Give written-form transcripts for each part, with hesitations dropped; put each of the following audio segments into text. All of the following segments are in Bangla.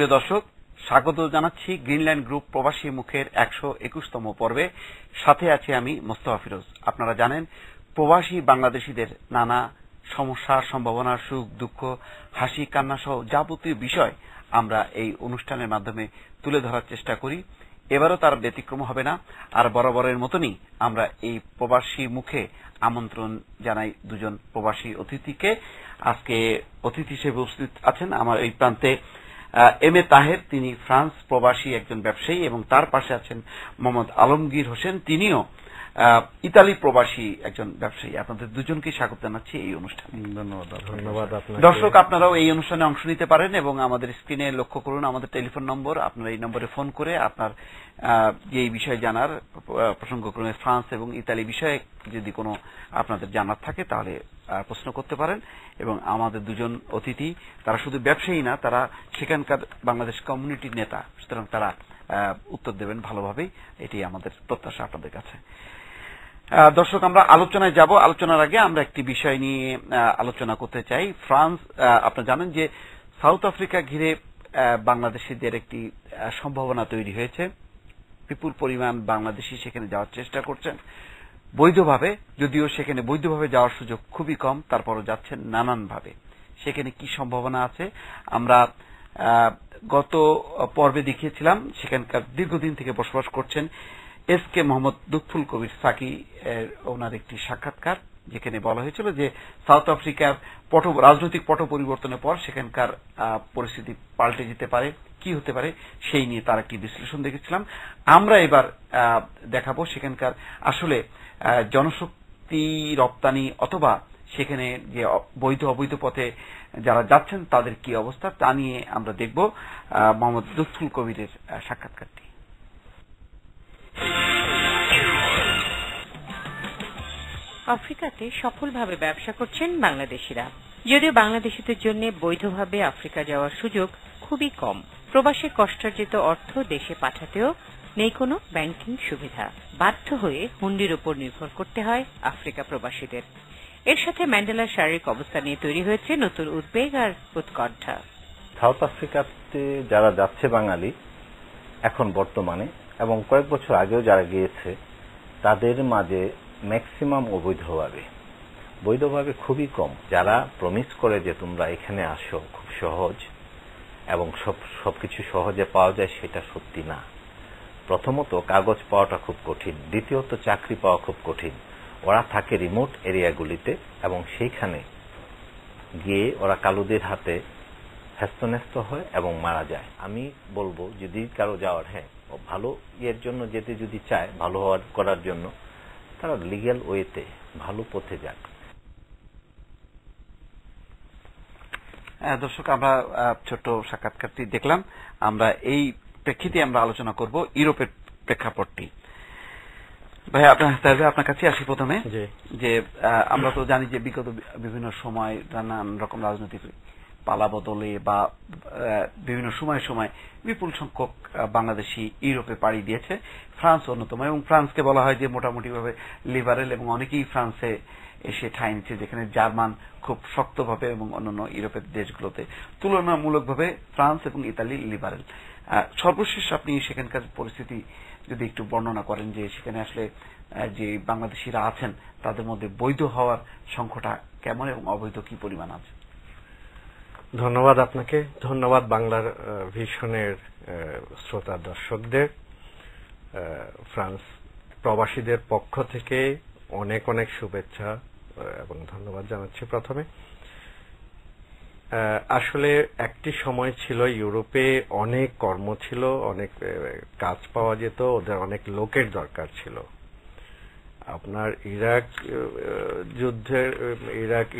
সুপ্রিয় দর্শক, স্বাগত জানাচ্ছি গ্রিনল্যান্ড গ্রুপ প্রবাসী মুখের 121তম পর্বে। সাথে আছি আমি মোস্তফা ফিরোজ। আপনারা জানেন প্রবাসী বাংলাদেশীদের নানা সমস্যা, সম্ভাবনা, সুখ দুঃখ, হাসি কান্না সহ যাবতীয় বিষয় আমরা এই অনুষ্ঠানের মাধ্যমে তুলে ধরার চেষ্টা করি। এবারও তার ব্যতিক্রম হবে না। আর বরাবরের মতনই আমরা এই প্রবাসী মুখে আমন্ত্রণ জানাই দুজন প্রবাসী অতিথিকে। আজকে অতিথি হিসেবে উপস্থিত আছেন আমার এই প্রান্তে এম এ তাহের, তিনি ফ্রান্স প্রবাসী একজন ব্যবসায়ী, এবং তার পাশে আছেন মোহাম্মদ আলমগীর হোসেন, তিনিও ইতালি প্রবাসী একজন ব্যবসায়ী। আপনাদের দুজনকে স্বাগত জানাচ্ছি এই অনুষ্ঠানে। ধন্যবাদ। দর্শক, আপনারাও এই অনুষ্ঠানে অংশ নিতে পারেন এবং আমাদের স্ক্রিনে লক্ষ্য করুন আমাদের টেলিফোন নম্বর। আপনারা এই নম্বরে ফোন করে আপনার যে বিষয় জানার, প্রসঙ্গক্রমে ফ্রান্স এবং ইতালি বিষয়ে যদি কোনো আপনাদের জানার থাকে তাহলে প্রশ্ন করতে পারেন। এবং আমাদের দুজন অতিথি তারা শুধু ব্যবসায়ী না, তারা সেখানকার বাংলাদেশ কমিউনিটির নেতা, সুতরাং তারা উত্তর দেবেন ভালোভাবেই, এটি আমাদের প্রত্যাশা আপনাদের কাছে। দর্শক, আমরা আলোচনায় যাব। আলোচনার আগে আমরা একটি বিষয় নিয়ে আলোচনা করতে চাই। ফ্রান্স, আপনারা জানেন যে সাউথ আফ্রিকা ঘিরে বাংলাদেশিদের একটি সম্ভাবনা তৈরি হয়েছে। বিপুল পরিমাণ বাংলাদেশি সেখানে যাওয়ার চেষ্টা করছেন বৈধভাবে, যদিও সেখানে বৈধভাবে যাওয়ার সুযোগ খুবই কম, তারপরও যাচ্ছেন নানানভাবে। সেখানে কি সম্ভাবনা আছে আমরা গত পর্বে দেখিয়েছিলাম। সেখানকার দীর্ঘদিন থেকে বসবাস করছেন এস কে মোহাম্মদ লুৎফুল কবির সাকি, ওনার একটি সাক্ষাৎকার, যেখানে বলা হয়েছিল যে সাউথ আফ্রিকার রাজনৈতিক পট পরিবর্তনের পর সেখানকার পরিস্থিতি পাল্টে যেতে পারে, কি হতে পারে সেই নিয়ে তার একটি বিশ্লেষণ দেখেছিলাম। আমরা এবার দেখাবো সেখানকার আসলে জনশক্তি রপ্তানি অথবা সেখানে যে বৈধ অবৈধ পথে যারা যাচ্ছেন তাদের কি অবস্থা, তা নিয়ে আমরা দেখব মোহাম্মদ লুৎফুল কবিরের সাক্ষাৎকারটি। আফ্রিকাতে সফলভাবে ব্যবসা করছেন বাংলাদেশিরা। যদিও বাংলাদেশিদের জন্য বৈধভাবে আফ্রিকা যাওয়ার সুযোগ খুবই কম। প্রবাসের কষ্টার্জিত অর্থ দেশে পাঠাতেও নেই কোনো ব্যাংকিং সুবিধা। বাধ্য হয়ে হুন্ডির উপর নির্ভর করতে হয় আফ্রিকা প্রবাসীদের। এর সাথে ম্যান্ডেলার শারীরিক অবস্থা নিয়ে তৈরি হয়েছে নতুন উদ্বেগ আর উৎকণ্ঠা। সাউথ আফ্রিকাতে যারা যাচ্ছে বাঙালি এখন বর্তমানে, এবং কয়েক বছর আগেও যারা গিয়েছে, তাদের মাঝে ম্যাক্সিমাম অবৈধভাবে, বৈধভাবে খুবই কম। যারা প্রমিস করে যে তোমরা এখানে আসো খুব সহজ এবং সবকিছু সহজে পাওয়া যায়, সেটা সত্যি না। প্রথমত কাগজ পাওয়াটা খুব কঠিন, দ্বিতীয়ত চাকরি পাওয়া খুব কঠিন। ওরা থাকে রিমোট এরিয়াগুলিতে এবং সেইখানে গিয়ে ওরা কালুদের হাতে হ্যস্তন্যস্ত হয় এবং মারা যায়। আমি বলবো যদি কারো যাওয়ার, ভালো ইয়ের জন্য যেতে যদি চায়, ভালো করার জন্য, তারা লিগ্যাল ওয়েতে ভালো পথে যাক। দর্শক, আমরা ছোট সাক্ষাৎকারটি দেখলাম। আমরা এই প্রেক্ষিতে আমরা আলোচনা করব ইউরোপের প্রেক্ষাপটটি। ভাই, আপনার কাছে আসি প্রথমে। যে আমরা তো জানি যে বিগত বিভিন্ন সময় নানান রকম রাজনৈতিক পালা বদলে বা বিভিন্ন সময় বিপুল সংখ্যক বাংলাদেশি ইউরোপে পাড়ি দিয়েছে, ফ্রান্স অন্যতম। এবং ফ্রান্সকে বলা হয় যে মোটামুটিভাবে লিবারেল, এবং অনেকেই ফ্রান্সে এসে ঠাঁই নিচ্ছে, যেখানে জার্মান খুব শক্তভাবে এবং অন্যান্য ইউরোপের দেশগুলোতে তুলনামূলকভাবে ফ্রান্স এবং ইতালি লিবারেল। সর্বশেষ আপনি সেখানকার পরিস্থিতি যদি একটু বর্ণনা করেন, যে সেখানে আসলে যে বাংলাদেশিরা আছেন তাদের মধ্যে বৈধ হওয়ার সংখ্যাটা কেমন এবং অবৈধ কি পরিমাণ আছে। ধন্যবাদ আপনাকে, ধন্যবাদ বাংলার ভিশনের শ্রোতা দর্শকদের। ফ্রান্স প্রবাসীদের পক্ষ থেকে অনেক অনেক শুভেচ্ছা এবং ধন্যবাদ জানাচ্ছি। প্রথমে আসলে একটি সময় ছিল ইউরোপে অনেক কর্ম ছিল, অনেক কাজ পাওয়া যেত, ওদের অনেক লোকের দরকার ছিল। আপনার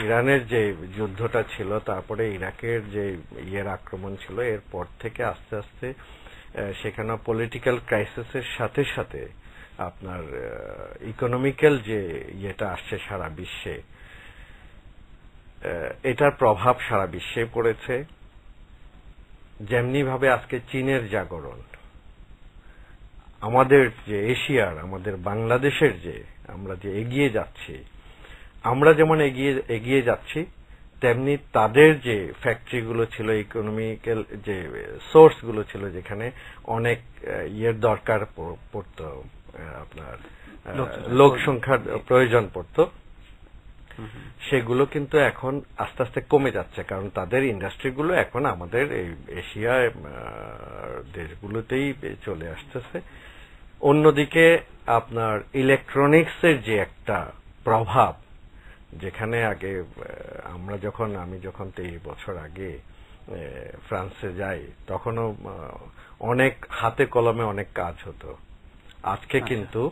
ইরানের যে যুদ্ধটা ছিল, তারপরে ইরাকের যে আক্রমণ ছিল, এরপর থেকে আস্তে আস্তে সেখানে পলিটিক্যাল ক্রাইসিসের সাথে সাথে আপনার ইকোনমিক্যাল যে আসছে সারা বিশ্বে, এটার প্রভাব সারা বিশ্বে পড়েছে। যেমনি ভাবে আজকে চীনের জাগরণ, আমাদের যে এশিয়ার, আমাদের বাংলাদেশের যে আমরা যে এগিয়ে যাচ্ছি, আমরা যেমন এগিয়ে যাচ্ছি, তেমনি তাদের যে ফ্যাক্টরিগুলো ছিল, ইকোনমিক্যাল যে সোর্সগুলো ছিল, যেখানে অনেক ইয়ের দরকার পড়তো, আপনার লোক সংখ্যার প্রয়োজন পড়তো, সেগুলো কিন্তু এখন আস্তে আস্তে কমে যাচ্ছে, কারণ তাদের ইন্ডাস্ট্রিগুলো এখন আমাদের এই এশিয়া দেশগুলোতেই চলে আসতেছে। অন্যদিকে আপনার ইলেকট্রনিক্সের যে একটা প্রভাব, যেখানে আগে আমি যখন 23 বছর আগে ফ্রান্সে যাই, তখনও অনেক হাতে কলমে অনেক কাজ হতো। আজকে কিন্তু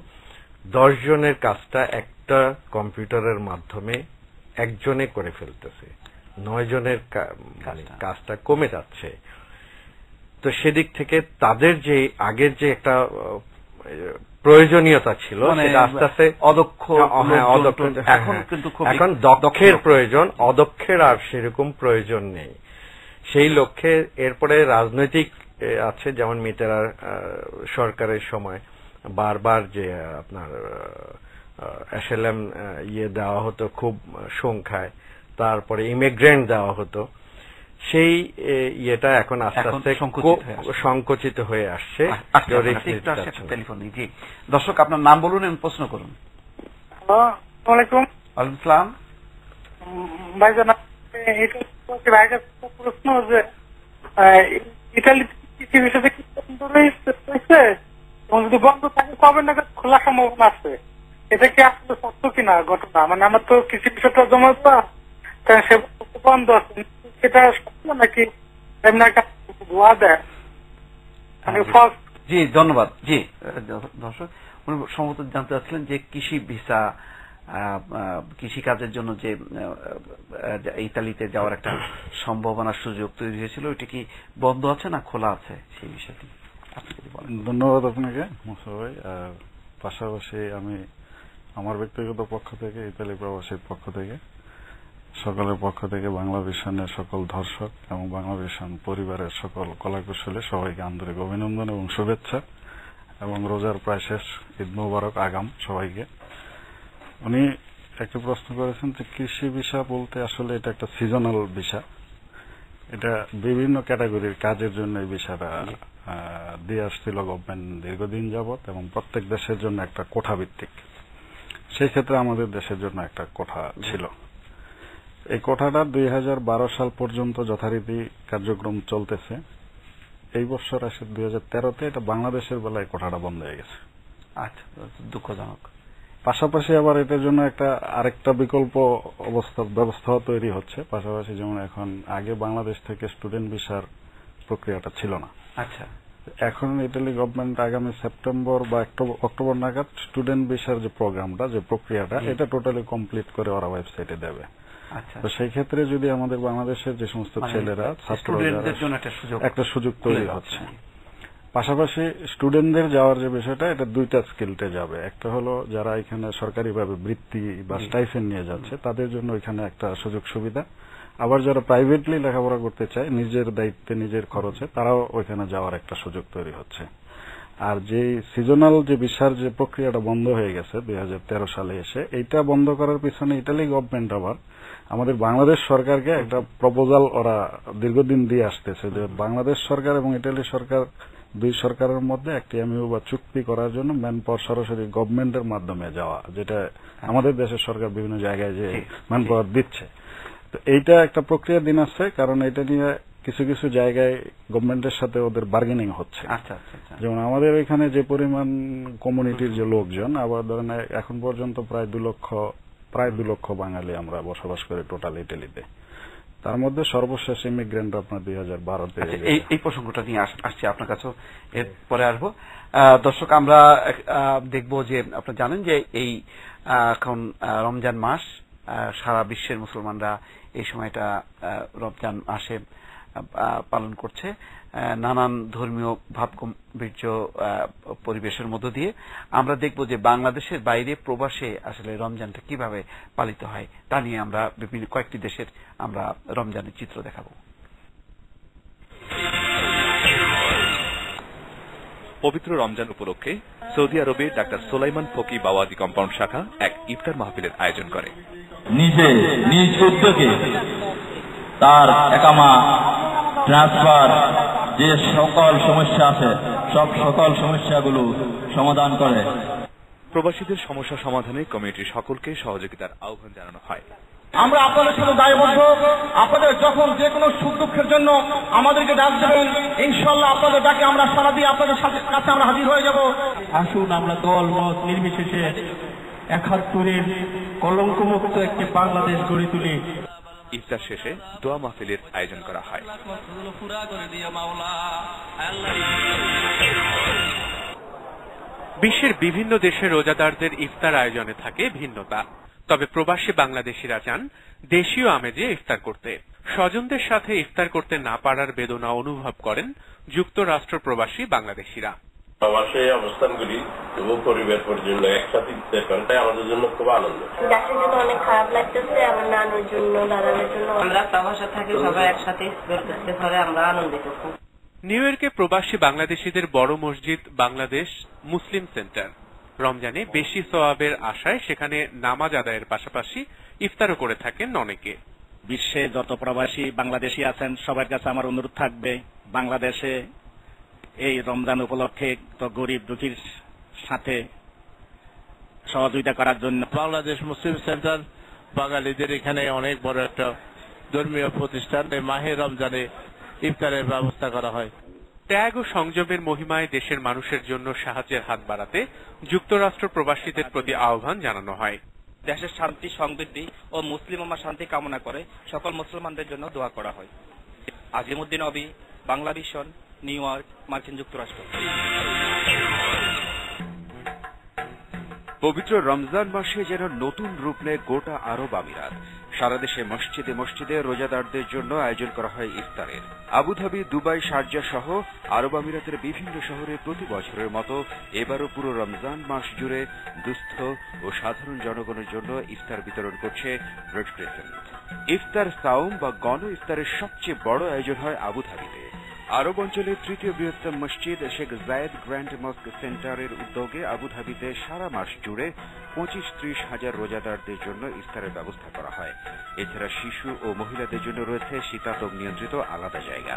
10 জনের কাজটা একটা কম্পিউটারের মাধ্যমে একজনে করে ফেলতেছে, 9 জনের কাজটা কমে যাচ্ছে। তো সেদিক থেকে তাদের যে আগের যে একটা প্রয়োজনীয়তা ছিল, সেটা আস্তে আস্তে এখন দক্ষের প্রয়োজন, অদক্ষের আর সেরকম প্রয়োজন নেই। সেই লক্ষ্যে এরপরে রাজনৈতিক আছে, যেমন মিটেরার সরকারের সময় বারবার যে আপনার অ্যাসাইলাম দেওয়া হতো খুব সংখ্যায়, তারপরে ইমিগ্রেন্ট দেওয়া হতো, সেই ইয়েটা এখন আস্তে আস্তে সংকুচিত হয়ে আসছে। দর্শক, আপনার নাম বলুন এবং প্রশ্ন করুন। ওয়ালাইকুম আসসালাম ভাইজান, প্রশ্ন যে ইতালি বিষয়ে কি বন্ধ রয়েছে এবং যদি বন্ধ থাকে কবে নাগাদ খোলা সম্ভাবনা আছে? এটা কি আসলে সত্য কিনা ঘটনা? মানে আমার তো কৃষি বিষয়টা জমা দেওয়া, সে বন্ধ আছে, সেটা সত্য নাকি এমনি একটা ভুয়া দেয়? জি, ধন্যবাদ। জি দর্শক, উনি সম্ভবত জানতে চাচ্ছিলেন যে কৃষি ভিসা, কৃষি কাজের জন্য যে ইতালিতে যাওয়ার একটা সম্ভাবনার সুযোগ তৈরি হয়েছিল, ওইটা কি বন্ধ আছে না খোলা আছে, সেই বিষয়টি আপনি যদি বলেন। ধন্যবাদ আপনাকে মুসা ভাই। পাশাপাশি আমি আমার ব্যক্তিগত পক্ষ থেকে, ইতালি প্রবাসীর পক্ষ থেকে, সকলের পক্ষ থেকে বাংলা ভিশনের সকল দর্শক এবং বাংলা ভিশন পরিবারের সকল কলাকুশলী সবাইকে আন্তরিক অভিনন্দন এবং শুভেচ্ছা, এবং রোজার প্রায় শেষ, ঈদ মোবারক আগাম সবাইকে। উনি একটা প্রশ্ন করেছেন যে কৃষি ভিসা বলতে আসলে এটা একটা সিজনাল ভিসা, এটা বিভিন্ন ক্যাটাগরির কাজের জন্য এই ভিসাটা দিয়ে আসছিল গভর্নমেন্ট দীর্ঘদিন যাবৎ, এবং প্রত্যেক দেশের জন্য একটা কোঠা ভিত্তিক। সেই ক্ষেত্রে আমাদের দেশের জন্য একটা কোঠা ছিল। এই কোঠাটা 2012 সাল পর্যন্ত যথারীতি কার্যক্রম চলতেছে। এই বছর আসে 2013-তে এটা বাংলাদেশের বেলায় কোঠাটা বন্ধ হয়ে গেছে। আচ্ছা, দুঃখজনক। পাশাপাশি আবার এটার জন্য আরেকটা বিকল্প ব্যবস্থা তৈরি হচ্ছে। পাশাপাশি যেমন এখন আগে বাংলাদেশ থেকে স্টুডেন্ট ভিসার প্রক্রিয়াটা ছিল না। আচ্ছা, এখন ইতালি গভর্নমেন্ট আগামী সেপ্টেম্বর বা অক্টোবর নাগাদ স্টুডেন্ট ভিসার যে প্রোগ্রামটা, যে প্রক্রিয়াটা, এটা টোটালি কমপ্লিট করে ওরা ওয়েবসাইটে দেবে। তো সেই ক্ষেত্রে যদি আমাদের বাংলাদেশের যে সমস্ত ছেলেরা, ছাত্রদের জন্য একটা সুযোগ তৈরি হচ্ছে। পাশাপাশি স্টুডেন্টদের যাওয়ার যে বিষয়টা, এটা দুইটা স্কিলতে যাবে। একটা হলো যারা এখানে সরকারিভাবে বৃত্তি বা স্টাইফেন্ড নিয়ে যাচ্ছে, তাদের জন্য এখানে একটা সুযোগ সুবিধা। আবার যারা প্রাইভেটলি লেখাপড়া করতে চায় নিজের দায়িত্বে নিজের খরচে, তারাও ওইখানে যাওয়ার একটা সুযোগ তৈরি হচ্ছে। আর যে সিজনাল যে ভিসার যে প্রক্রিয়াটা বন্ধ হয়ে গেছে 2013 সালে এসে, এইটা বন্ধ করার পিছনে ইতালি গভর্নমেন্ট আবার আমাদের বাংলাদেশ সরকারকে একটা প্রপোজাল ওরা দীর্ঘদিন দিয়ে আসতেছে যে বাংলাদেশ সরকার এবং ইতালি সরকার, দুই সরকারের মধ্যে একটা এমইউ বা চুক্তি করার জন্য ম্যান পাওয়ার সরাসরি গভর্নমেন্টের মাধ্যমে যাওয়া, যেটা আমাদের দেশের সরকার বিভিন্ন জায়গায় যে ম্যান পাওয়ার দিচ্ছে। তো এইটা একটা প্রক্রিয়া দিন আছে, কারণ এটা নিয়ে কিছু কিছু জায়গায় গভর্নমেন্টের সাথে ওদের বার্গেনিং হচ্ছে। যেমন আমাদের এখানে যে পরিমাণ কমিউনিটির যে লোকজন, আবার ধরেন এখন পর্যন্ত প্রায় 2 লক্ষ বাঙালি আমরা বসবাস করি টোটাল ইটালিতে। তার মধ্যে সর্বশেষ ইমিগ্রেন্ট আপনার 2012-তে। এই প্রসঙ্গটা নিয়ে আসছি আপনার কাছে, এর পরে আসবো। দর্শক, আমরা দেখব যে আপনারা জানেন যে এই এখন রমজান মাস, সারা বিশ্বের মুসলমানরা এই সময়টা রমজান মাসে পালন করছে নানান ধর্মীয় ভাবগম্ভীর্য পরিবেশের মধ্য দিয়ে। আমরা দেখব যে বাংলাদেশের বাইরে প্রবাসে আসলে রমজানটা কিভাবে পালিত হয়, তা নিয়ে আমরা বিভিন্ন কয়েকটি দেশের আমরা রমজানের চিত্র দেখাবো। পবিত্র রমজান উপলক্ষে সৌদি আরবে ডাক্তার সোলাইমান ফকি বাওয়াজি কম্পাউন্ড শাখা এক ইফতার মাহফিলের আয়োজন করে। নিজে নিজ উদ্যোগে তার একামা, ট্রান্সফার, যে সকল সমস্যা আছে সকল সমস্যাগুলো সমাধান করে। প্রবাসীদের সমস্যা সমাধানে কমিটির সকলকে সহযোগিতার আহ্বান জানানো হয়। আমরা আপনাদের সাথে দায়বদ্ধ। আপনাদের যখন যে কোনো সুখ দুঃখের জন্য আমাদেরকে ডাক দেবেন, ইনশাআল্লাহ আপনাদের ডাকে আমরা সাড়া দিয়ে আপনাদের কাছে আমরা হাজির হয়ে যাব। আসুন আমরা দল মত নির্বিশেষে ৭১-এর কলঙ্কমুক্ত একটি বাংলাদেশ গড়ে তুলি। ইফতার শেষে দোয়া মাহফিলের আয়োজন করা হয়। বিশ্বের বিভিন্ন দেশে রোজাদারদের ইফতার আয়োজনে থাকে ভিন্নতা। তবে প্রবাসী বাংলাদেশিরা চান দেশীয় আমেজে ইফতার করতে। স্বজনদের সাথে ইফতার করতে না পারার বেদনা অনুভব করেন যুক্তরাষ্ট্র প্রবাসী বাংলাদেশিরা। প্রবাসে অবস্থান করি, তবু পরিবার পরিজন্য একসাথে ইফতার করাটাই আমাদের জন্য খুব আনন্দ। দেশের জন্য অনেক খারাপ লাগতেছে, আমার নানুর জন্য, দাদাদের জন্য। আমরা প্রবাসে থাকি, সবাই একসাথে ইফতার করতে পারে, আমরা আনন্দিত। নিউ ইয়র্কে প্রবাসী বাংলাদেশিদের বড় মসজিদ বাংলাদেশ মুসলিম সেন্টার। রমজানে বেশি সওয়াবের আশায় সেখানে নামাজ আদায়ের পাশাপাশি ইফতারও করে থাকেন অনেকে। বিশ্বে যত প্রবাসী বাংলাদেশি আছেন সবার কাছে আমার অনুরোধ থাকবে, বাংলাদেশে এই রমজান উপলক্ষে তো গরিব দুঃখীর সাথে সহযোগিতা করার জন্য। বাংলাদেশ মুসলিম সেন্টার বাঙালিদের এখানে অনেক বড় একটা ধর্মীয় প্রতিষ্ঠান। মাহে রমজানে ইফতারের ব্যবস্থা করা হয়। ত্যাগ ও সংযমের মহিমায় দেশের মানুষের জন্য সাহায্যের হাত বাড়াতে যুক্তরাষ্ট্র প্রবাসীদের প্রতি আহ্বান জানানো হয়। দেশের শান্তি, সমৃদ্ধি ও মুসলিম উম্মাহ শান্তি কামনা করে সকল মুসলমানদের জন্য দোয়া করা হয়। আজিমউদ্দিন নবী, বাংলা ভিশন, নিউ ইয়র্ক, মার্কিন যুক্তরাষ্ট্র। পবিত্র রমজান মাসে যেন নতুন রূপ নেয় গোটা আরব আমিরাত। সারা দেশে মসজিদে মসজিদে রোজাদারদের জন্য আয়োজন করা হয় ইফতারের। আবুধাবি, দুবাই, শারজাহ সহ আরব আমিরাতের বিভিন্ন শহরে প্রতি বছরের মতো এবারও পুরো রমজান মাস জুড়ে দুস্থ ও সাধারণ জনগণের জন্য ইফতার বিতরণ করছে রেড ক্রিসেন্ট। ইফতার সাওম বা গণ ইফতারের সবচেয়ে বড় আয়োজন হয় আবুধাবিতে। আরব অঞ্চলের তৃতীয় বৃহত্তম মসজিদ শেখ জায়েদ গ্র্যান্ড মস্ক সেন্টারের উদ্যোগে আবুধাবিতে সারা মাস জুড়ে 25-30 হাজার রোজাদারদের জন্য ইফতারের ব্যবস্থা করা হয়। এছাড়া শিশু ও মহিলাদের জন্য রয়েছে শীতাতপ নিয়ন্ত্রিত আলাদা জায়গা।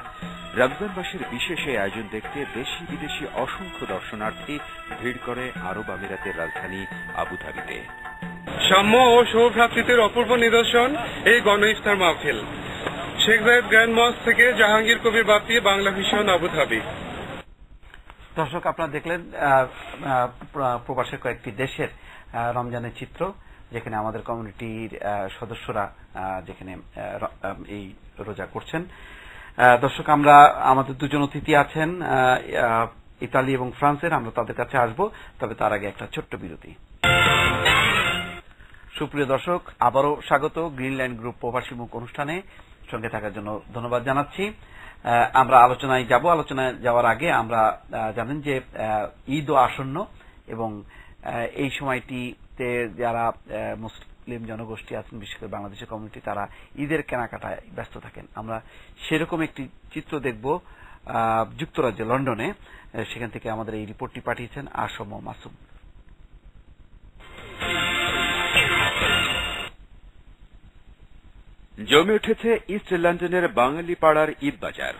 রমজান মাসের বিশেষ এই আয়োজন দেখতে দেশি বিদেশি অসংখ্য দর্শনার্থী ভিড় করে আরব আমিরাতের রাজধানী আবুধাবিতে। সাম্য ও সৌভ্রাতৃত্বের অপূর্ব নিদর্শন এই গণ ইফতার মাহফিল। শেখ জায়েদ গ্র্যান্ড মস্ক থেকে জাহাঙ্গীর কবির বাপ্পি, বাংলা ভিশন, আবুধাবি। দর্শক, আপনারা দেখলেন প্রবাসের কয়েকটি দেশের রমজানের চিত্র, যেখানে আমাদের কমিউনিটির সদস্যরা যেখানে এই রোজা করছেন। দর্শক, আমরা আমাদের দুজন অতিথি আছেন ইতালি এবং ফ্রান্সের, আমরা তাদের কাছে আসব, তবে তার আগে একটা ছোট্ট বিরতি। সুপ্রিয় দর্শক, আবারও স্বাগত গ্রিনল্যান্ড গ্রুপ প্রবাসী মুখ অনুষ্ঠানে। সঙ্গে থাকার জন্য ধন্যবাদ জানাচ্ছি। আমরা আলোচনায় যাব। আলোচনায় যাওয়ার আগে আমরা জানেন যে ঈদও আসন্ন এবং এই সময়টিতে যারা মুসলিম জনগোষ্ঠী আছেন, বিশেষ করে বাংলাদেশের কমিউনিটি, তারা ঈদের কেনাকাটায় ব্যস্ত থাকেন। আমরা সেরকম একটি চিত্র দেখব যুক্তরাজ্যে লন্ডনে। সেখান থেকে আমাদের এই রিপোর্টটি পাঠিয়েছেন আসম মাসুম। জমে উঠেছে ইস্ট লন্ডনের বাঙালি পাড়ার ঈদ বাজার।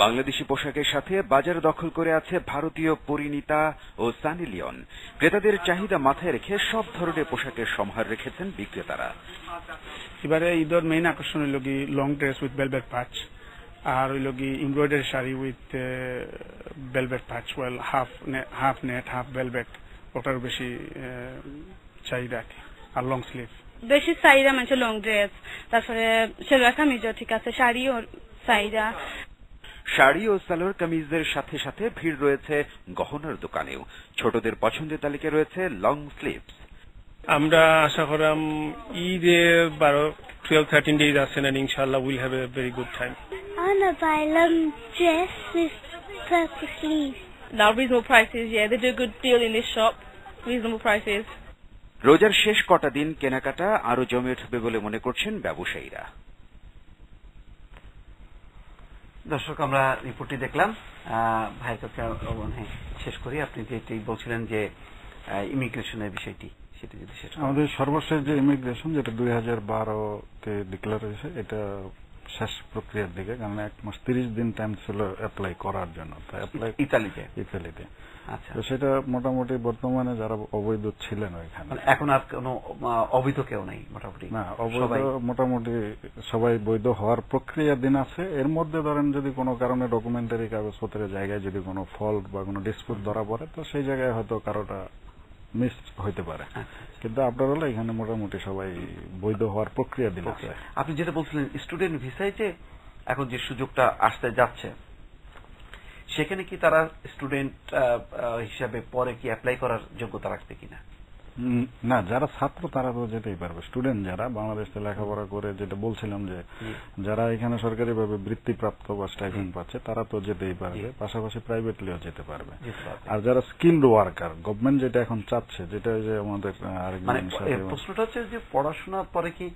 বাংলাদেশি পোশাকের সাথে বাজার দখল করে আছে ভারতীয় পরিণীতা ও সানি লিওন। ক্রেতাদের চাহিদা মাথায় রেখে সব ধরনের পোশাকের সমাহার রেখেছেন বিক্রেতারা। এবারে ঈদের মেইন আকর্ষণ হইল কি লং ড্রেস উইথ ভেলভেট প্যাচ, আর হইল কি embroidery sari with velvet patch, well half net half velvet, ওটার বেশি চাহিদা, আর লং স্লিভ। বেশি চাহিদা মানে লং ড্রেস, তারপরে সালোয়ার কামিজও ঠিক আছে, শাড়িও চাহিদা। শাড়ি ও সালোয়ার কামিজের সাথে সাথে ভিড় রয়েছে গহনার দোকানেও। ছোটদের পছন্দের তালিকায় রয়েছে লং স্লিভস। আমরা আশা করাম ঈদে 12-13 days আছেন, and inshallah we'll have a very good time. I want to buy long dress with purple sleeves. Now reasonable prices, yeah, they do a good deal in this shop. Reasonable prices. রোজার শেষ কটা দিন কেনাকাটা আরো জমে উঠবে বলে মনে করছেন ব্যবসায়ীরা। দর্শক, আমরা রিপোর্টটি দেখলাম। ভাইয়ের কাছে শেষ করি। আপনি যেটি বলছিলেন যে ইমিগ্রেশনের বিষয়টি, সেটা যদি শেষ। আমাদের সর্বশেষ যে ইমিগ্রেশন, যেটা 2012-তে ডিক্লেয়ার হয়েছে, এটা শেষ প্রক্রিয়ার দিকে, কারণ 1 মাস 30 দিন টাইম ছিল অ্যাপ্লাই করার জন্য। তাই অ্যাপ্লাই ইতালিতে। আচ্ছা, তো সেটা মোটামুটি বর্তমানে যারা অবৈধ ছিলেন ওইখানে, এখন আর কোনো অবৈধ কেউ নাই মোটামুটি? না, অবৈধ মোটামুটি সবাই বৈধ হওয়ার প্রক্রিয়ার দিন আছে। এর মধ্যে ধরেন যদি কোনো কারণে ডকুমেন্টারি কাগজপত্রের জায়গায় যদি কোনো ফল্ট বা কোনো ডিসপুট ধরা পড়ে, তো সেই জায়গায় হয়তো কারোটা মিস হইতে পারে, কিন্তু আপনার হলো এখানে মোটামুটি সবাই বৈধ হওয়ার প্রক্রিয়া দিন আছে। আপনি যেটা বলছিলেন স্টুডেন্ট ভিসায় যে এখন যে সুযোগটা আসতে যাচ্ছে, সেখানে কি তারা স্টুডেন্ট হিসাবে পরে কি অ্যাপ্লাই করার যোগ্যতা রাখবে কিনা? না, যারা ছাত্র তারা তো যেতেই পারবে। স্টুডেন্ট যারা বাংলাদেশে লেখাপড়া করে, যেটা বলছিলাম যে যারা এখানে সরকারিভাবে বৃত্তিপ্রাপ্ত বা স্টাইপেন্ড পাচ্ছে, তারা তো যেতেই পারবে, পাশাপাশি প্রাইভেটলিও যেতে পারবে। আর যারা স্কিলড ওয়ার্কার, গভর্নমেন্ট যেটা এখন চাচ্ছে, যেটা যে আমাদের প্রশ্নটা হচ্ছে যে পড়াশোনার পরে কি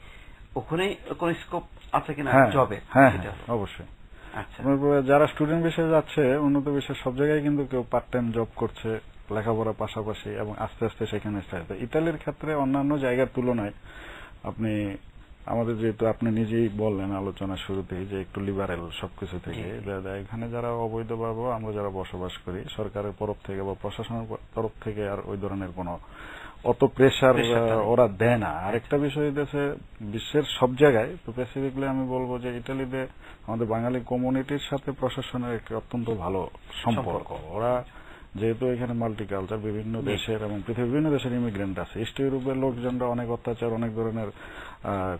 ওখানে কোন স্কোপ আছে কিনা জবে? হ্যাঁ, অবশ্যই। যারা স্টুডেন্ট বিষয়ে যাচ্ছে, উন্নত বিশ্বের সব জায়গায় কিন্তু কেউ পার্ট টাইম জব করছে লেখাপড়ার পাশাপাশি, এবং আস্তে আস্তে সেখানে স্থায়িত। ইতালির ক্ষেত্রে অন্যান্য জায়গার তুলনায় আপনি আমাদের, যেহেতু আপনি নিজেই বললেন আলোচনা শুরুতেই যে একটু লিবারেল সবকিছু থেকে, এখানে যারা অবৈধভাবে আমরা যারা বসবাস করি, সরকারের তরফ থেকে বা প্রশাসনের তরফ থেকে আর ওই ধরনের কোনো অত প্রেশার ওরা দেয় না। আরেকটা বিষয় হইতেছে বিশ্বের সব জায়গায়, তো স্পেসিফিকলি আমি বলবো যে ইটালিতে আমাদের বাঙালি কমিউনিটির সাথে প্রশাসনের একটি অত্যন্ত ভালো সম্পর্ক। ওরা যেহেতু এখানে মাল্টিকালচার, বিভিন্ন দেশের এবং পৃথিবীর বিভিন্ন দেশের ইমিগ্রেন্ট আছে, ইস্ট ইউরোপের লোকজনরা অনেক অত্যাচার, অনেক ধরনের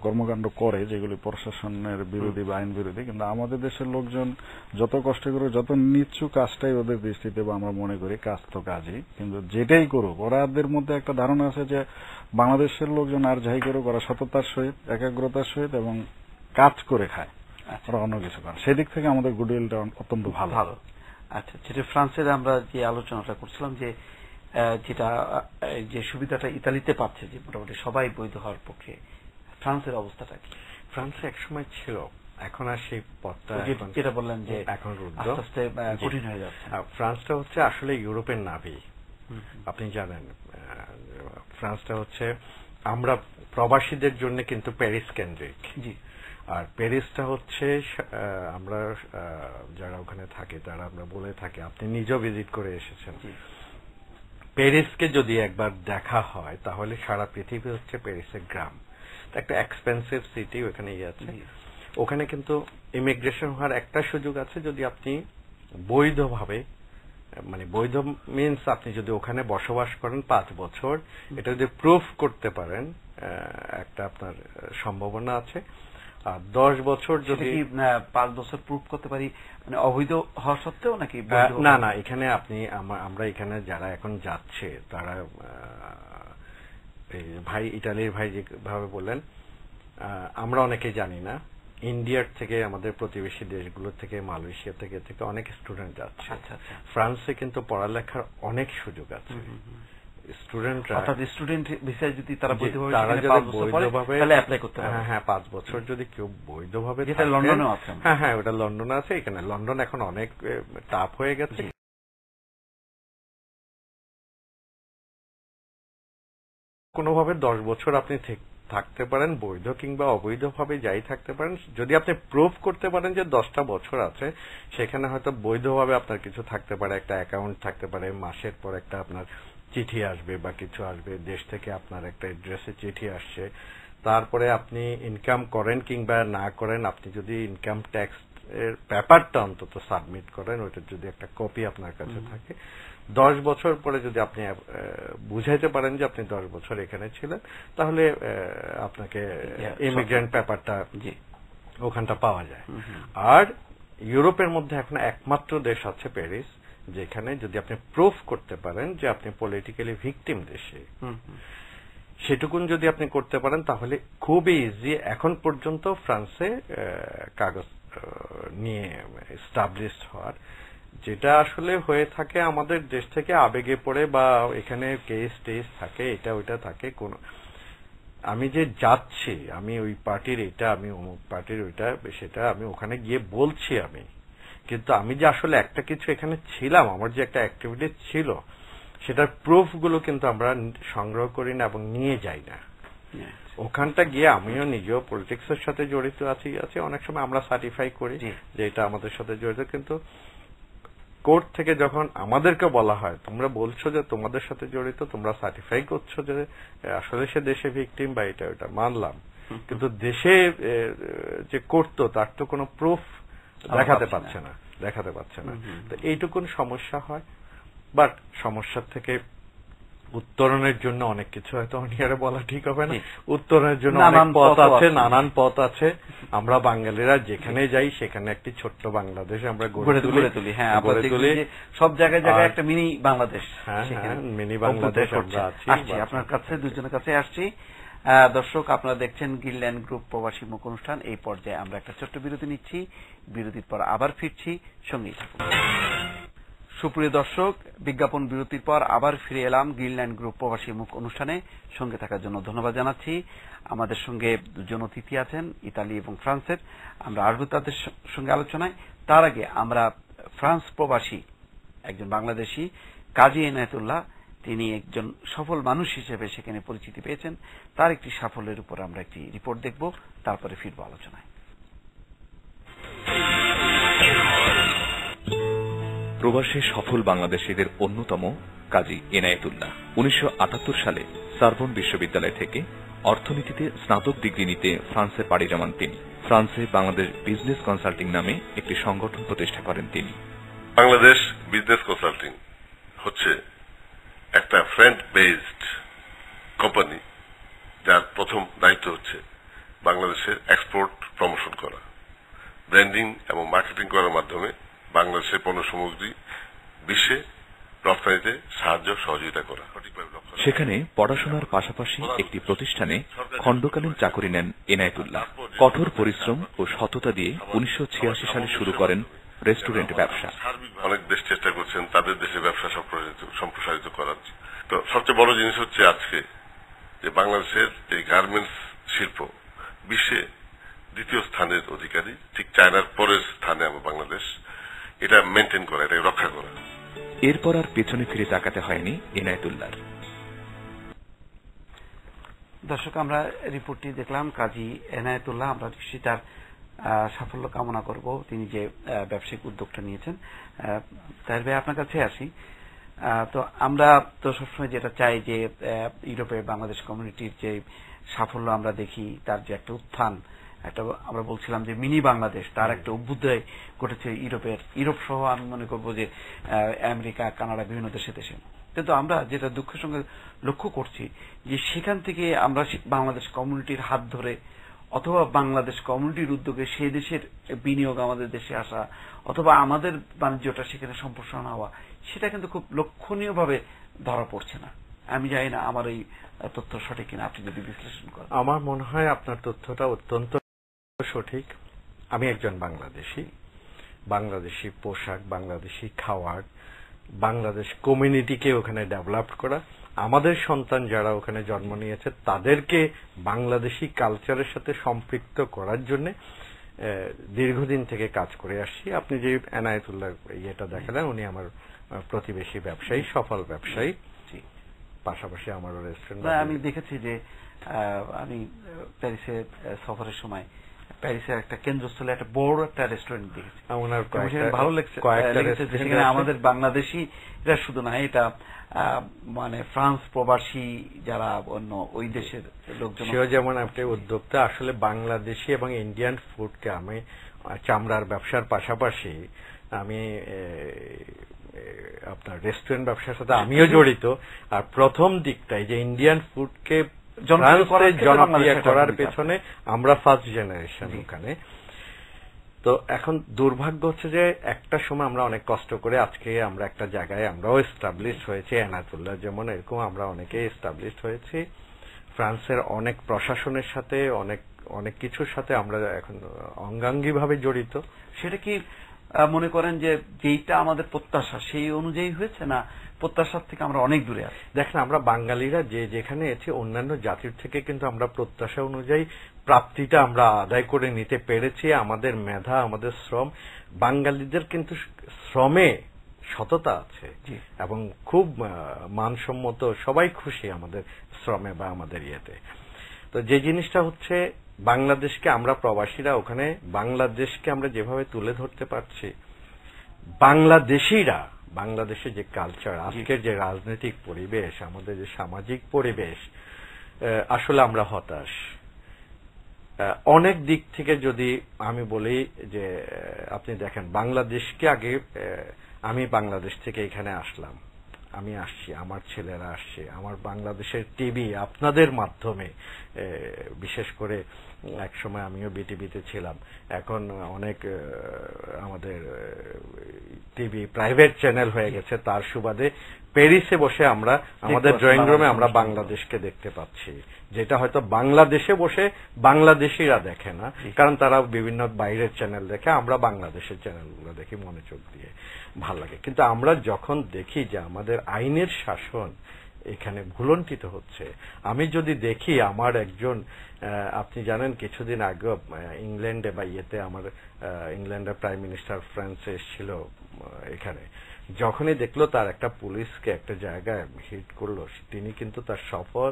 কর্মকাণ্ড করে যেগুলি প্রশাসনের বিরোধী বা আইন বিরোধী, কিন্তু আমাদের দেশের লোকজন যত কষ্ট করে, যত নিচু কাজটাই ওদের দৃষ্টিতে বা আমরা মনে করি কাজ তো কাজই, কিন্তু যেটাই করুক ওরাদের মধ্যে একটা ধারণা আছে যে বাংলাদেশের লোকজন আর যাই করুক ওরা সততার সহিত, একাগ্রতার সহিত এবং কাজ করে খায়, ওরা অন্য কিছু করে। সেদিক থেকে আমাদের গুডউইলটা অত্যন্ত ভালো। আচ্ছা, যেটা ফ্রান্সের আমরা যে আলোচনাটা করছিলাম, যে যেটা যে সুবিধাটা ইতালিতে পাচ্ছে, যে মোটামুটি সবাই বৈধ হওয়ার পক্ষে, ফ্রান্সের অবস্থাটা কি? ফ্রান্সে একসময় ছিল, এখন আর সেই পথটা, যেটা বললেন যে এখন আস্তে আস্তে কঠিন হয়ে যাচ্ছে। ফ্রান্সটা হচ্ছে আসলে ইউরোপের নাভি। আপনি জানেন ফ্রান্সটা হচ্ছে, আমরা প্রবাসীদের জন্য কিন্তু প্যারিস কেন্দ্রিক, আর প্যারিসটা হচ্ছে আমরা যারা ওখানে থাকে তারা আমরা বলে থাকি, আপনি নিজেও ভিজিট করে এসেছেন, প্যারিসকে যদি একবার দেখা হয় তাহলে সারা পৃথিবী হচ্ছে প্যারিসের গ্রাম। একটা এক্সপেন্সিভ সিটি, ওখানে আছে। ওখানে কিন্তু ইমিগ্রেশন হওয়ার একটা সুযোগ আছে যদি আপনি বৈধভাবে, মানে বৈধ মিন্স আপনি যদি ওখানে বসবাস করেন 5 বছর, এটা যদি প্রুফ করতে পারেন, একটা আপনার সম্ভাবনা আছে। আর 10 বছর যদি 5 বছর প্রুফ করতে পারি, মানে অবৈধ হওয়া সত্ত্বেও নাকি? না, এখানে আপনি, আমরা এখানে যারা এখন যাচ্ছে তারা, ভাই ইটালির ভাই যেভাবে বললেন, আমরা অনেকে জানি না, ইন্ডিয়ার থেকে, আমাদের প্রতিবেশী দেশগুলো থেকে, মালয়েশিয়া থেকে অনেক স্টুডেন্ট যাচ্ছে। ফ্রান্সে কিন্তু পড়ালেখার অনেক সুযোগ আছে। স্টুডেন্টরা, অর্থাৎ স্টুডেন্ট ভিসায় যদি তারা বৈধভাবে, তাহলে অ্যাপ্লাই করতে হবে। হ্যাঁ, 5 বছর যদি কেউ বৈধভাবে, যেটা লন্ডনেও আছে। হ্যাঁ, ওটা লন্ডনে আছে। এখানে লন্ডন এখন অনেক টাফ হয়ে গেছে। কোনোভাবে 10 বছর আপনি থাকতে পারেন, বৈধ কিংবা অবৈধভাবে যাই থাকতে পারেন, যদি আপনি প্রুফ করতে পারেন যে 10টা বছর আছে, সেখানে হয়তো বৈধভাবে আপনার কিছু থাকতে পারে, একটা অ্যাকাউন্ট থাকতে পারে, মাসের পর একটা আপনার চিঠি আসবে বা কিছু আসবে, দেশ থেকে আপনার একটা অ্যাড্রেসে চিঠি আসছে, তারপরে আপনি ইনকাম করেন কিংবা না করেন, আপনি যদি ইনকাম ট্যাক্স এর পেপারটা অন্তত সাবমিট করেন, ওইটার যদি একটা কপি আপনার কাছে থাকে, 10 বছর পরে যদি আপনি বুঝাইতে পারেন যে আপনি 10 বছর এখানে ছিলেন, তাহলে আপনাকে ইমিগ্রেন্ট পেপারটা ওখানটা পাওয়া যায়। আর ইউরোপের মধ্যে এখন একমাত্র দেশ আছে প্যারিস, যেখানে যদি আপনি প্রুফ করতে পারেন যে আপনি পলিটিক্যালি ভিকটিম দেশে, সেটুকুন যদি আপনি করতে পারেন, তাহলে খুবই ইজি এখন পর্যন্ত ফ্রান্সে কাগজ নিয়ে এস্টাবলিশড হওয়ার। যেটা আসলে হয়ে থাকে আমাদের দেশ থেকে আবেগে পড়ে বা এখানে কেস টেস থাকে, এটা ওইটা থাকে, কোন আমি যে যাচ্ছি, আমি ওই পার্টির এটা, আমি অমুক পার্টির ওইটা, সেটা আমি ওখানে গিয়ে বলছি আমি, কিন্তু আমি যে আসলে একটা কিছু এখানে ছিলাম, আমার যে একটা অ্যাক্টিভিটি ছিল, সেটার প্রুফ গুলো কিন্তু আমরা সংগ্রহ করি না এবং নিয়ে যাই না। ওখানটা গিয়ে আমিও নিজেও পলিটিক্সের সাথে জড়িত আছি অনেক সময় আমরা সার্টিফাই করি যে এটা আমাদের সাথে জড়িত, কিন্তু কোর্ট থেকে যখন আমাদেরকে বলা হয় তোমরা বলছো যে তোমাদের সাথে জড়িত, তোমরা সার্টিফাই করছো যে আসলে সে দেশে ভিকটিম বা এটা ওটা মানলাম, কিন্তু দেশে যে করতো তার তো কোনো প্রুফ দেখাতে পারছে না। তো এইটুকুন সমস্যা হয়, বাট সমস্যার থেকে উত্তরণের জন্য অনেক কিছু হয়তো অনিয়ারে বলা ঠিক হবে না, উত্তরণের জন্য অনেক পথ আছে, নানান পথ আছে। আমরা বাঙালিরা যেখানে যাই সেখানে একটি ছোট্ট বাংলাদেশ আমরা গড়ে তুলি। হ্যাঁ, সব জায়গায় একটা মিনি বাংলাদেশ, মিনি বাংলাদেশ আমরা আছি। আপনার কাছে দুজনের কাছে আসছি। দর্শক, আপনারা দেখছেন গিল্যান্ড গ্রুপ প্রবাসী মুখ অনুষ্ঠান। এই পর্যায়ে আমরা একটা ছোট্ট বিরতি নিচ্ছি, বিরতির পর আবার ফিরছি, সঙ্গেই থাকুন। সুপ্রিয় দর্শক, বিজ্ঞাপন বিরতির পর আবার ফিরে এলাম গিল্যান্ড গ্রুপ প্রবাসী মুখ অনুষ্ঠানে। সঙ্গে থাকার জন্য ধন্যবাদ জানাচ্ছি। আমাদের সঙ্গে দুজন অতিথি আছেন ইতালি এবং ফ্রান্সের, আমরা আসবো তাদের সঙ্গে আলোচনায়। তার আগে আমরা ফ্রান্স প্রবাসী একজন বাংলাদেশী কাজী এনায়েতুল্লাহ, তিনি একজন সফল মানুষ হিসেবে সেখানে পরিচিতি পেয়েছেন, তার একটি সাফল্যের উপর আমরা একটি রিপোর্ট দেখব, তারপরে ফিরবো আলোচনায়। প্রবাসী সফল বাংলাদেশীদের অন্যতম কাজী এনায়েতুল্লাহ 1978 সালে সারবন বিশ্ববিদ্যালয় থেকে অর্থনীতিতে স্নাতক ডিগ্রি নিতে ফ্রান্সে পাড়ি জমান তিনি। ফ্রান্সে বাংলাদেশ বিজনেস কনসাল্টিং নামে একটি সংগঠন প্রতিষ্ঠা করেন তিনি। বাংলাদেশ বিজনেস কনসাল্টিং হচ্ছে একটা ফ্রেন্ড বেসড কোম্পানি, যার প্রথম দায়িত্ব হচ্ছে বাংলাদেশের এক্সপোর্ট প্রমোশন করা, ব্র্যান্ডিং এবং মার্কেটিং করার মাধ্যমে বাংলাদেশের পণ্য সামগ্রী বিশ্বে রপ্তানিতে সাহায্য সহযোগিতা করা। সেখানে পড়াশোনার পাশাপাশি একটি প্রতিষ্ঠানে খণ্ডকালীন চাকরি নেন এনায়েতুল্লাহ। কঠোর পরিশ্রম ও সততা দিয়ে 1986 সালে শুরু করেন রেস্টুরেন্ট ব্যবসা। অনেক দেশ চেষ্টা করছেন তাদের দেশে ব্যবসা সম্প্রসারিত করার। তো সবচেয়ে বড় জিনিস হচ্ছে আজকে যে বাংলাদেশের এই গার্মেন্টস শিল্প বিশ্বে দ্বিতীয় স্থানের অধিকারী, ঠিক চায়নার পরের স্থানে আমার বাংলাদেশ, এটা মেনটেন করা, এটা রক্ষা করা। এরপর আর পেছনে ফিরে তাকাতে হয়নি এনায়েতুল্লাহর। দর্শক, আমরা রিপোর্টটি দেখলাম কাজী এনায়েতুল্লাহ। আমরা নিশ্চয়ই তার সাফল্য কামনা করব, তিনি যে ব্যবসায়িক উদ্যোগটা নিয়েছেন। তাই ভাই আপনার কাছে আসি। তো আমরা তো সবসময় যেটা চাই যে ইউরোপে বাংলাদেশ কমিউনিটির যে সাফল্য আমরা দেখি, তার যে একটা উত্থান, একটা আমরা বলছিলাম যে মিনি বাংলাদেশ, তার একটা অভ্যুদয় ঘটেছে ইউরোপ সহ আমি মনে করবো যে আমেরিকা, কানাডা, বিভিন্ন দেশে। কিন্তু আমরা যেটা দুঃখের সঙ্গে লক্ষ্য করছি যে সেখান থেকে আমরা বাংলাদেশ কমিউনিটির হাত ধরে অথবা বাংলাদেশ কমিউনিটির উদ্যোগে সেই দেশের বিনিয়োগ আমাদের দেশে আসা অথবা আমাদের বাণিজ্যটা সেখানে সম্প্রসারণ হওয়া, সেটা কিন্তু খুব লক্ষণীয়ভাবে ধরা পড়ছে না। আমি জানি না আমার এই তথ্য সঠিক কিনা, আপনি যদি বিশ্লেষণ করেন। আমার মনে হয় আপনার তথ্যটা অত্যন্ত সঠিক। আমি একজন বাংলাদেশি পোশাক, বাংলাদেশি খাওয়ার, বাংলাদেশ কমিউনিটিকে ওখানে ডেভেলপ করা, আমাদের সন্তান যারা ওখানে জন্ম নিয়েছে তাদেরকে বাংলাদেশি কালচারের সাথে সম্পৃক্ত করার জন্য দীর্ঘদিন থেকে কাজ করে আসছি। আপনি যে এনায়েতুল্লাহ ইয়েটা দেখালেন, উনি আমার প্রতিবেশী ব্যবসায়ী, সফল ব্যবসায়ী, পাশাপাশি আমারও রেস্টুরেন্ট। আমি দেখেছি যে আমি প্যারিসে সফরের সময় প্যারিসের একটা কেন্দ্রস্থলে একটা বড় একটা রেস্টুরেন্ট দেখেছি, ভালো লেগেছে। সেখানে আমাদের বাংলাদেশি এটা শুধু না, এটা মানে ফ্রান্স প্রবাসী যারা অন্য ওই দেশের লোকজন, সেও যেমন একটা উদ্যোক্তা। আসলে বাংলাদেশি এবং ইন্ডিয়ান ফুডকে আমি চামড়ার ব্যবসার পাশাপাশি আমি আপনার রেস্টুরেন্ট ব্যবসার সাথে আমিও জড়িত। আর প্রথম দিকটাই যে ইন্ডিয়ান ফুডকে জনপ্রিয় করার পেছনে আমরা ফার্স্ট জেনারেশন ওখানে। তো এখন দুর্ভাগ্য হচ্ছে যে একটা সময় আমরা অনেক কষ্ট করে আজকে আমরা একটা জায়গায় আমরাও এস্টাবলিশ হয়েছি, এনায়েতুল্লাহ যেমন, এরকম আমরা অনেকে এস্টাবলিশ হয়েছি। ফ্রান্সের অনেক প্রশাসনের সাথে অনেক কিছুর সাথে আমরা এখন অঙ্গাঙ্গিভাবে জড়িত। সেটা কি মনে করেন যে যেইটা আমাদের প্রত্যাশা সেই অনুযায়ী হয়েছে, না প্রত্যাশার থেকে আমরা অনেক দূরে আছি? দেখেন, আমরা বাঙালিরা যে যেখানে আছি অন্যান্য জাতির থেকে কিন্তু আমরা প্রত্যাশা অনুযায়ী প্রাপ্তিটা আমরা আদায় করে নিতে পেরেছি। আমাদের মেধা, আমাদের শ্রম, বাঙালিদের কিন্তু শ্রমে সততা আছে এবং খুব মানসম্মত, সবাই খুশি আমাদের শ্রমে বা আমাদের ইয়েতে। তো যে জিনিসটা হচ্ছে বাংলাদেশকে আমরা প্রবাসীরা ওখানে বাংলাদেশকে আমরা যেভাবে তুলে ধরতে পারছি, বাংলাদেশিরা বাংলাদেশের যে কালচার, আজকের যে রাজনৈতিক পরিবেশ, আমাদের যে সামাজিক পরিবেশ, আসলে আমরা হতাশ। অনেক দিক থেকে যদি আমি বলি যে আপনি দেখেন বাংলাদেশকে আগে, আমি বাংলাদেশ থেকে এখানে আসলাম, আমি আসছি, আমার ছেলেরা আসছে, আমার বাংলাদেশের টিভি আপনাদের মাধ্যমে, বিশেষ করে এক সময় আমিও বিটিভিতে ছিলাম, এখন অনেক আমাদের টিভি প্রাইভেট চ্যানেল হয়ে গেছে, তার সুবাদে প্যারিসে বসে আমরা আমাদের ড্রয়িং রুমে আমরা বাংলাদেশকে দেখতে পাচ্ছি, যেটা হয়তো বাংলাদেশে বসে বাংলাদেশিরা দেখে না, কারণ তারা বিভিন্ন বাইরের চ্যানেল দেখে, আমরা বাংলাদেশের চ্যানেলগুলো দেখি মনোযোগ দিয়ে, ভাল লাগে। কিন্তু আমরা যখন দেখি যে আমাদের আইনের শাসন এখানে ভুলণ্ঠিত হচ্ছে, আমি যদি দেখি আমার একজন, আপনি জানেন কিছুদিন আগে ইংল্যান্ডে বা ইয়েতে আমার ইংল্যান্ডের প্রাইম মিনিস্টার ফ্রান্সে এসেছিল এখানে, যখনই দেখলো তার একটা পুলিশকে একটা জায়গায় হিট করলো, তিনি কিন্তু তার সফর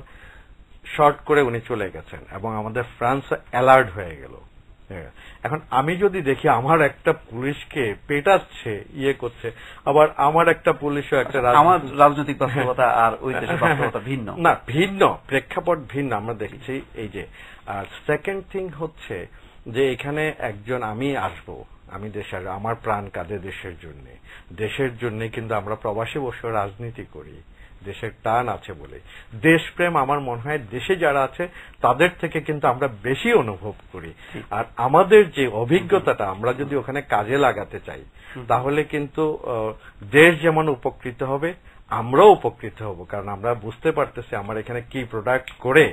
শর্ট করে উনি চলে গেছেন এবং আমাদের ফ্রান্স অ্যালার্ট হয়ে গেল। এখন আমি যদি দেখি আমার একটা পুলিশকে পেটাচ্ছে, ইয়ে করছে, আবার আমার একটা পুলিশও একটা, আমার রাজনৈতিক বাস্তবতা আর ওই দেশের বাস্তবতা ভিন্ন না, ভিন্ন প্রেক্ষাপট ভিন্ন আমরা দেখছি এই যে। আর সেকেন্ড থিং হচ্ছে যে এখানে একজন, আমি আসবো, আমি দেশের, আমার প্রাণ কাঁদে দেশের জন্য, কিন্তু আমরা প্রবাসী বসে রাজনীতি করি, দেশের টান আছে বলে। দেশপ্রেম আমার মনে হয় দেশে যারা আছে তাদের থেকে কিন্তু আমরা বেশি অনুভব করি, আর আমাদের যে অভিজ্ঞতাটা আমরা যদি ওখানে কাজে লাগাতে চাই, তাহলে কিন্তু দেশ যেমন উপকৃত হবে, আমরাও উপকৃত হব, কারণ আমরা বুঝতে পারতেছি আমার এখানে কি প্রোডাক্ট করে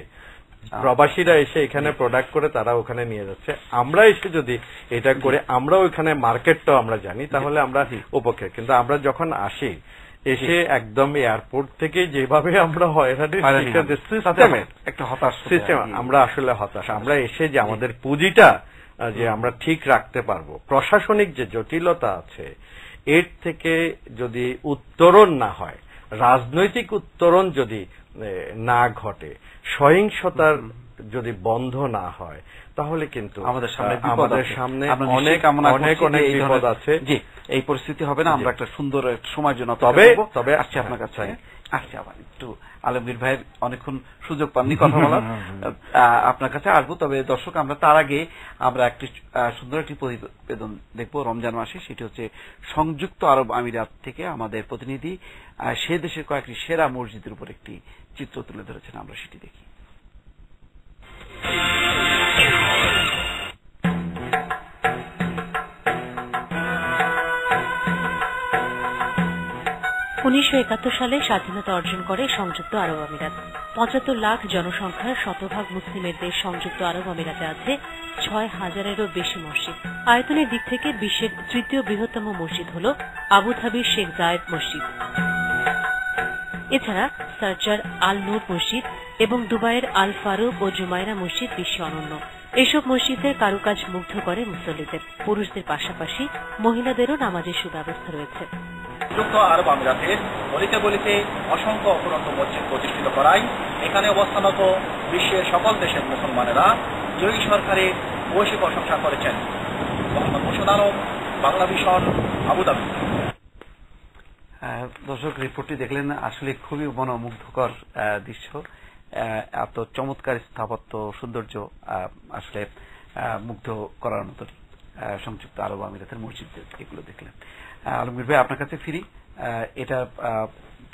প্রবাসীরা এসে এখানে প্রোডাক্ট করে তারা ওখানে নিয়ে যাচ্ছে, আমরা এসে যদি এটা করে আমরা ওইখানে মার্কেটটাও আমরা জানি, তাহলে আমরা উপকৃত। কিন্তু আমরা যখন আসি, এসে একদম এয়ারপোর্ট থেকে যেভাবে আমরা একটা হতাশ সিস্টেম, আমরা আসলে হতাশ। আমরা এসে যে আমাদের পুঁজিটা যে আমরা ঠিক রাখতে পারবো, প্রশাসনিক যে জটিলতা আছে এর থেকে যদি উত্তরণ না হয়, রাজনৈতিক উত্তরণ যদি না ঘটে, সহিংসতার যদি বন্ধ না হয়, তাহলে কিন্তু আমাদের সামনে অনেক বিপদ আছে। জি, এই পরিস্থিতি হবে না। আমরা একটা সুন্দর সময়ের জন্য তবে আসছি আপনার কাছে, আসছি আবার একটু আলমগীর ভাইয়ের অনেকক্ষণ সুযোগ পাননি কথা বলার, আপনার কাছে আসবো। তবে দর্শক, আমরা তার আগে আমরা একটি সুন্দর একটি প্রতিবেদন দেখবো রমজান মাসে, সেটি হচ্ছে সংযুক্ত আরব আমিরাত থেকে আমাদের প্রতিনিধি সে দেশের কয়েকটি সেরা মসজিদের উপর একটি চিত্র তুলে ধরেছেন, আমরা সেটি দেখি। 1971 সালে স্বাধীনতা অর্জন করে সংযুক্ত আরব আমিরাত। 75 লাখ জনসংখ্যার শতভাগ মুসলিমের দেশ সংযুক্ত আরব আমিরাতে আছে 6,000-এরও বেশি মসজিদ। আয়তনের দিক থেকে বিশ্বের তৃতীয় বৃহত্তম মসজিদ হল আবুধাবির শেখ জায়েদ মসজিদ। এছাড়া সার্জার আল নূর মসজিদ এবং দুবাইয়ের আল ফারুক ও জুমাইরা মসজিদ বিশ্বে অনন্য। এসব মসজিদের কারুকাজ মুগ্ধ করে মুসল্লিদের। পুরুষদের পাশাপাশি মহিলাদেরও নামাজের সুব্যবস্থা রয়েছে। সংযুক্ত আরব আমিরাতে গলিতে গলিতে অসংখ্য অফুরন্ত মসজিদ প্রতিষ্ঠিত করায় এখানে অবস্থানত বিশ্বের সকল দেশের মুসলমানেরা জয়ী সরকারের ভূয়সী প্রশংসা করেছেন। মোহাম্মদ মুর্শিদ আলম, বাংলা ভিশন, আবুধাবি। দর্শক, রিপোর্টটি দেখলেন, আসলে খুবই মনোমুগ্ধকর দৃশ্য, এত চমৎকার স্থাপত্য সৌন্দর্য, আসলে মুগ্ধ করার মতো সংযুক্ত আরব আমিরাতের মসজিদ এগুলো দেখলেন। আলমগীর ভাই, আপনার কাছে ফিরি। এটা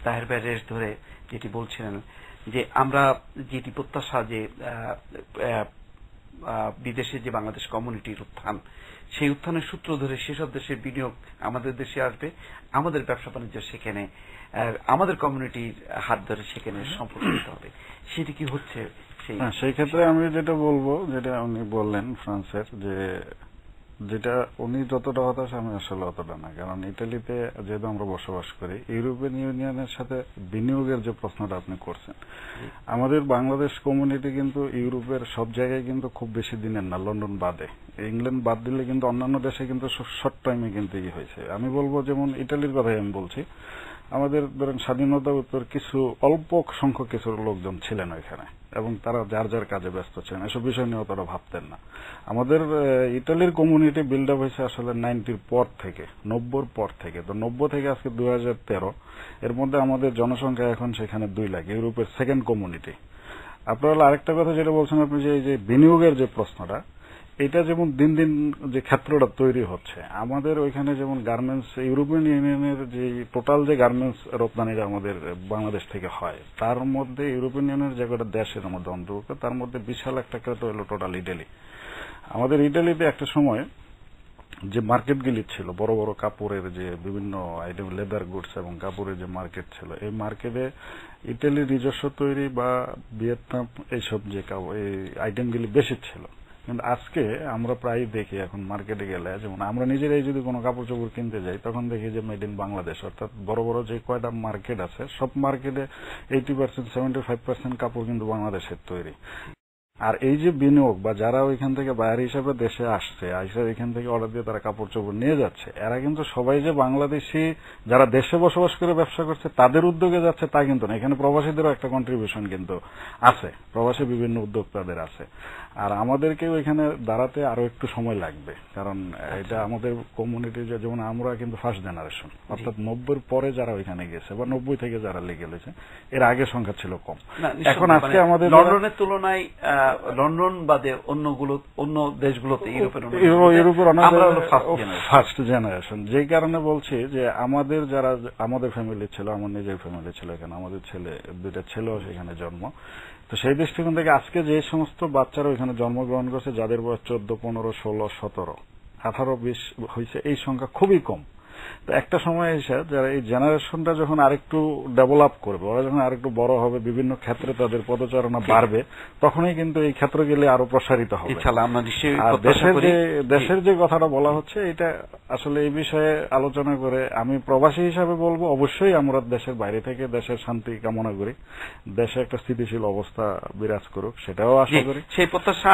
তাহের ভাই রেশ ধরে যেটি বলছিলেন যে আমরা যেটি প্রত্যাশা যে বিদেশে যে বাংলাদেশ কমিউনিটির উত্থান, সেই উত্থানের সূত্র ধরে সেসব দেশের বিনিয়োগ আমাদের দেশে আসবে, আমাদের ব্যবসা বাণিজ্য সেখানে আমাদের কমিউনিটির হাত ধরে সেখানে সম্পর্কিত হবে, সেটি কি হচ্ছে? সেই ক্ষেত্রে আমি যেটা বলবো, যেটা উনি বললেন ফ্রান্সের, যে যেটা উনি যতটা হতাশ আমি আসলে অতটা না। কারণ ইটালিতে যেহেতু আমরা বসবাস করি, ইউরোপিয়ান ইউনিয়নের সাথে বিনিয়োগের যে প্রশ্নটা আপনি করছেন, আমাদের বাংলাদেশ কমিউনিটি কিন্তু ইউরোপের সব জায়গায় কিন্তু খুব বেশি দিনের না, লন্ডন বাদে, ইংল্যান্ড বাদ দিলে কিন্তু অন্যান্য দেশে কিন্তু শর্ট টাইমে কিন্তু হয়েছে। আমি বলবো যেমন ইটালির কথাই আমি বলছি, আমাদের ধরেন স্বাধীনতা উত্তর কিছু অল্প সংখ্যক কিছু লোকজন ছিলেন ওইখানে, এবং তারা যার যার কাজে ব্যস্ত ছিলেন, এসব বিষয় নিয়ে তারা ভাবতেন না। আমাদের ইটালির কমিউনিটি বিল্ড আপ হয়েছে আসলে 90-র পর থেকে, 90-র পর থেকে। তো 90 থেকে আজকে 2013, এর মধ্যে আমাদের জনসংখ্যা এখন সেখানে 2 লাখ, ইউরোপের সেকেন্ড কমিউনিটি। আপনারা আরেকটা কথা যেটা বলছেন আপনি, যে এই যে বিনিয়োগের যে প্রশ্নটা, এটা যেমন দিন দিন যে ক্ষেত্রটা তৈরি হচ্ছে, আমাদের ওইখানে যেমন গার্মেন্টস, ইউরোপিয়ান ইউনিয়নের যে টোটাল যে গার্মেন্টস রপ্তানিটা আমাদের বাংলাদেশ থেকে হয়, তার মধ্যে ইউরোপিয়ান ইউনিয়নের যে কটা দেশের মধ্যে অন্তর্ভুক্ত, তার মধ্যে বিশাল একটা ক্ষেত্র হলো টোটাল ইটালি। আমাদের ইটালিতে একটা সময় যে মার্কেটগুলি ছিল, বড় বড় কাপড়ের যে বিভিন্ন আইটেম, লেদার গুডস এবং কাপড়ের যে মার্কেট ছিল, এই মার্কেটে ইটালির নিজস্ব তৈরি বা ভিয়েতনাম এইসব যে এই আইটেমগুলি বেশি ছিল। কিন্তু আজকে আমরা প্রায় দেখি এখন মার্কেটে গেলে, যেমন আমরা নিজেরাই যদি কোনো কাপড় চোপড় কিনতে যাই, তখন দেখি যে মেড ইন বাংলাদেশ। অর্থাৎ বড় বড় যে কয়টা মার্কেট আছে, সব মার্কেটে 80%, 75% কাপড় কিন্তু বাংলাদেশের তৈরি। আর এই যে বিনিয়োগ বা যারা ওইখান থেকে বাইরে হিসাবে দেশে আসছে, এখান থেকে অর্ডার দিয়ে তারা কাপড় চোপড় নিয়ে যাচ্ছে, এরা কিন্তু সবাই যে বাংলাদেশি যারা দেশে বসবাস করে ব্যবসা করছে তাদের উদ্যোগে যাচ্ছে তা কিন্তু না। এখানে প্রবাসীদেরও একটা কন্ট্রিবিউশন কিন্তু আছে, প্রবাসী বিভিন্ন উদ্যোক্তাদের আছে। আর আমাদেরকে ওইখানে দাঁড়াতে আরো একটু সময় লাগবে, কারণ এটা আমাদের কমিউনিটি, যেমন আমরা কিন্তু ফার্স্ট জেনারেশন, অর্থাৎ 90-র পরে যারা ওইখানে গেছে বা 90 থেকে যারা লেগে গেছে, এর আগে সংখ্যা ছিল কম। এখন আজকে আমাদের লন্ডনের তুলনায় লন্ডন বাদে অন্য দেশগুলোতে, ইউরোপের ফার্স্ট জেনারেশন, যেই কারণে বলছি যে আমাদের যারা, আমাদের ফ্যামিলি ছিল, আমার নিজের ফ্যামিলি ছিল এখানে, আমাদের ছেলে 2টা ছেলেও সেখানে জন্ম। তো সেই দৃষ্টিকোণ থেকে আজকে যে সমস্ত বাচ্চারা ওইখানে জন্মগ্রহণ করছে, যাদের বয়স 14, 15, 16, 17, 18, 20 হয়েছে, এই সংখ্যা খুবই কম। তো একটা সময় এসে যারা এই জেনারেশনটা যখন আরেকটু ডেভেলপ করবে, ওরা যখন আরেকটু বড় হবে, বিভিন্ন ক্ষেত্রে তাদের পদচারণা বাড়বে, তখনই কিন্তু এই ক্ষেত্র গেলে আরো প্রসারিত হবে। দেশের যে কথাটা বলা হচ্ছে, এটা আসলে এই বিষয়ে আলোচনা করে আমি প্রবাসী হিসাবে বলবো, অবশ্যই আমরা দেশের বাইরে থেকে দেশের শান্তি কামনা করি, দেশে একটা স্থিতিশীল অবস্থা বিরাজ করুক, সেটাও আশা করি। সেই প্রত্যাশা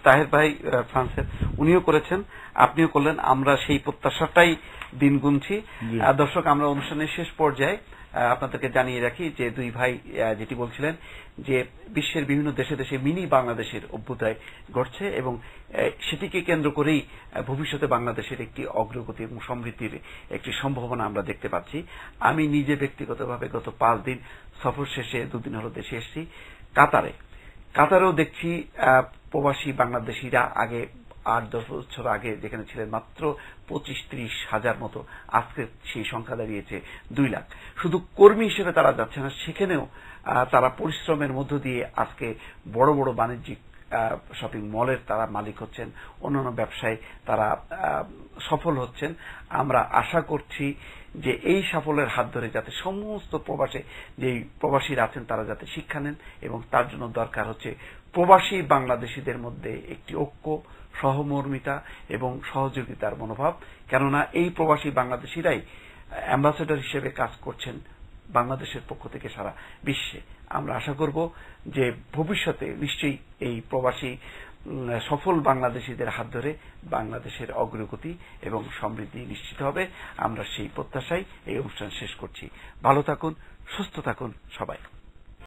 তাহের ভাই ফ্রান্সের উনিও করেছেন, আপনিও করলেন, আমরা সেই প্রত্যাশাটাই দিন গুনছি। দর্শক, আমরা অনুষ্ঠানের শেষ পর্যায়ে আপনাদেরকে জানিয়ে রাখি যে দুই ভাই যেটি বলছিলেন যে বিশ্বের বিভিন্ন দেশে দেশে মিনি বাংলাদেশের অভ্যুদয় ঘটছে এবং সেটিকে কেন্দ্র করেই ভবিষ্যতে বাংলাদেশের একটি অগ্রগতি এবং সমৃদ্ধির একটি সম্ভাবনা আমরা দেখতে পাচ্ছি। আমি নিজে ব্যক্তিগতভাবে গত 5 দিন সফর শেষে 2 দিন হলো দেশে এসেছি। কাতারেও দেখছি প্রবাসী বাংলাদেশিরা আগে 8-10 বছর আগে যেখানে ছিলেন মাত্র 25-30 হাজার মতো, আজকে সেই সংখ্যা দাঁড়িয়েছে 2 লাখ। শুধু কর্মী হিসেবে তারা যাচ্ছে না, সেখানেও তারা পরিশ্রমের মধ্য দিয়ে আজকে বড় বড় বাণিজ্যিক শপিং মলের তারা মালিক হচ্ছেন, অন্যান্য ব্যবসায় তারা সফল হচ্ছেন। আমরা আশা করছি যে এই সাফল্যের হাত ধরে যাতে সমস্ত যেই প্রবাসীরা আছেন তারা যাতে শিক্ষা নেন, এবং তার জন্য দরকার হচ্ছে প্রবাসী বাংলাদেশিদের মধ্যে একটি ঐক্য, সহমর্মিতা এবং সহযোগিতার মনোভাব। কেননা এই প্রবাসী বাংলাদেশিরাই অ্যাম্বাসেডর হিসেবে কাজ করছেন বাংলাদেশের পক্ষ থেকে সারা বিশ্বে। আমরা আশা করব যে ভবিষ্যতে নিশ্চয়ই এই প্রবাসী সফল বাংলাদেশিদের হাত ধরে বাংলাদেশের অগ্রগতি এবং সমৃদ্ধি নিশ্চিত হবে। আমরা সেই প্রত্যাশায় এই অনুষ্ঠান শেষ করছি। ভালো থাকুন, সুস্থ থাকুন সবাই।